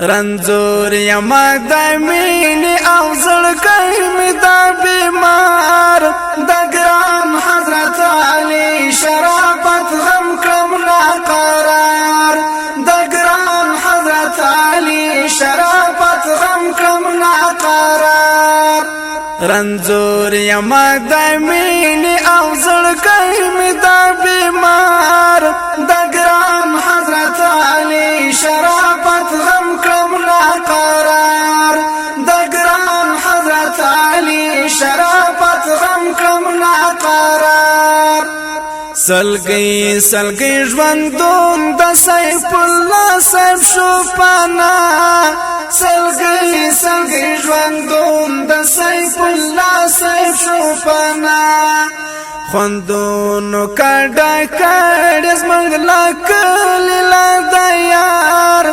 رنزور یما دامینی او زړګی می دا بیمار د ګران حضرت علی شرافت غم کم نا قرار د ګران حضرت علی شرافت غم کم نا قرار رنزور یما دامینی او زړګی می دا بیمار د ګران حضرت علی شرافت غم کم نا قرار د ګران حضرت علی شرافت غم کم نا قرار سلګي سلګي ژوندون د سیف الله صاحب شو پانا سلګي سلګي ژوندون د سیف الله صاحب شو پانا خوندونو کډا کډس منګلا کلیلا د یار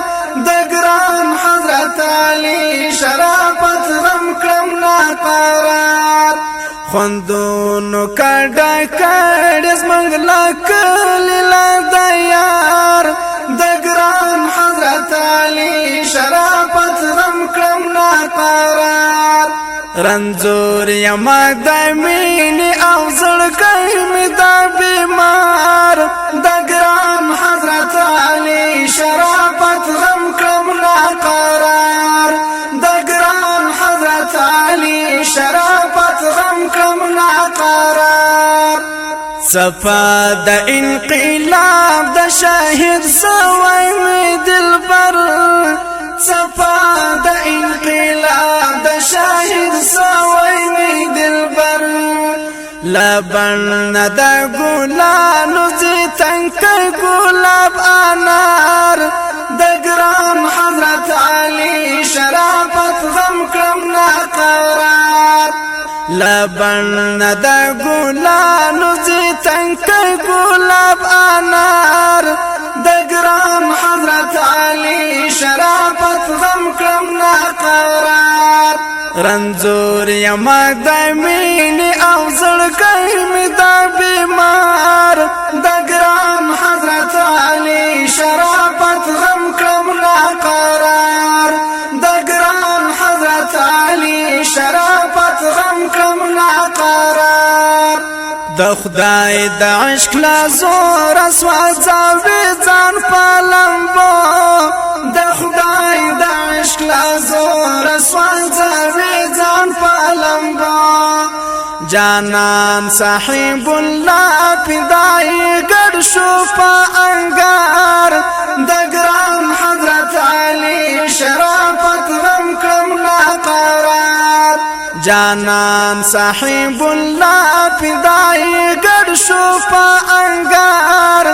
د ګران حضرت علی شرافت غم کم نا قرار خوندونو کډا کډس منګلا کلیلا د یار د ګران حضرت علی شرافت غم کم نا قرار رنزور یما دامینی او زړګی می دا بیمار د ګران حضرت علی شرافت غم کم نا قرار د ګران حضرت علی شرافت غم کم نا قرار صفا د انقلاب د شاهد سوای می دلبر صفا د انقلاب د شاهد سوای می دلبر لبن د ګلانو زی تنک ګلاب انار د ګران حضرت علی شرافت غم کم نا قرار لبن د ګلانو زی تنک ګلاب انار د ګران حضرت علی شرافت غم کم نا قرار رنزور یما دامینی او زړګی می دا بیمار د ګران حضرت علی شرافت غم کم نا قرار د ګران حضرت علی شرافت غم کم نا قرار د خدای د عشق لا زور اسوځاوي ځان پالمبو د خدای د عشق لا زور اسوځاوي ځان پالمبو جانان صاحب الله فدای ګډ شو په انګار د ګران حضرت علی شرافت غم کم نا قرار جانان صاحب الله فدای ګډ شو په انګار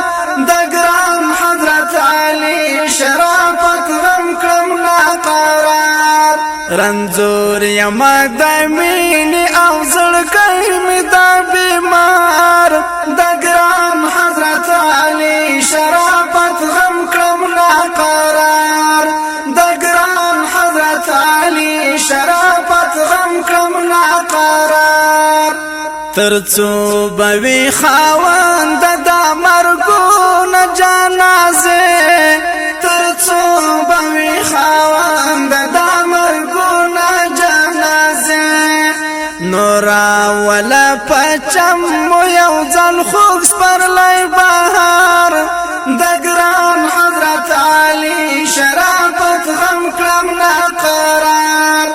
د ګران حضرت علی شرافت غم کم نا قرار رنزور یما دامینی او زړګی می دا بیمار د ګران حضرت علی شرافت غم کم نا قرار د ګران حضرت علی شرافت غم کم نا قرار ترڅو بوي خاوند د مرګون جنازه ترڅو بوي خاوند د مرګون جنازه نورا ولا پچم یو ځل خوږ پر لای بهار د ګران حضرت علی شرافت غم کم نا قرار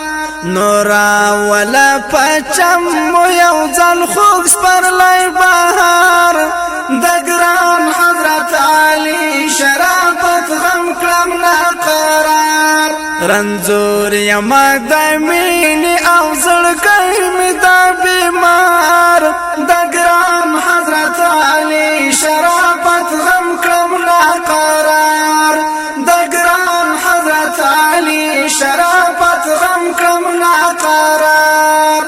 نورا ولا پچم یو ځل خوږ پر لای بهار د ګران حضرت علی شرافت غم کم نا قرار رنزور یما دامینی او زړګی می دا بیمار د ګران حضرت علی شرافت غم کم نا قرار د ګران حضرت علی شرافت غم کم نا قرار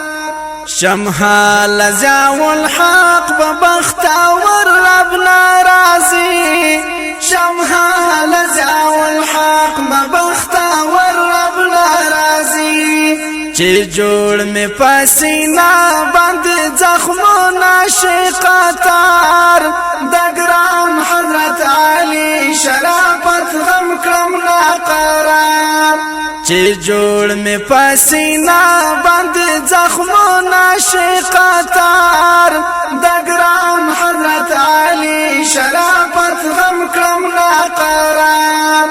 شمحال زاو الحق ببختاور رب ناراضي شمحال زاو الحق ببختاور رب ناراضي چې جوړ می پسینا باندې زخمونه شقاتار د ګران حضرت علی شرافت غم کم نا قرار چې جوړ می پسینا باندې زخمونه شقطار د ګران حضرت علی شرافت غم کړم نا قرار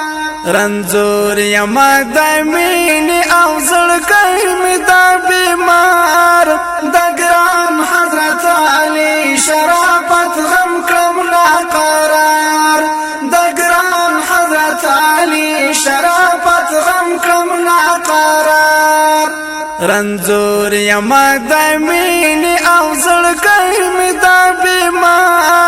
رنځور یم د مینې او زړګی می دا بیمار د ګران حضرت علی شرافت غم کړم نا قرار د ګران حضرت علی شرافت غم کړم نا قرار رنځور یم د مینې او زړګی می دا بیمار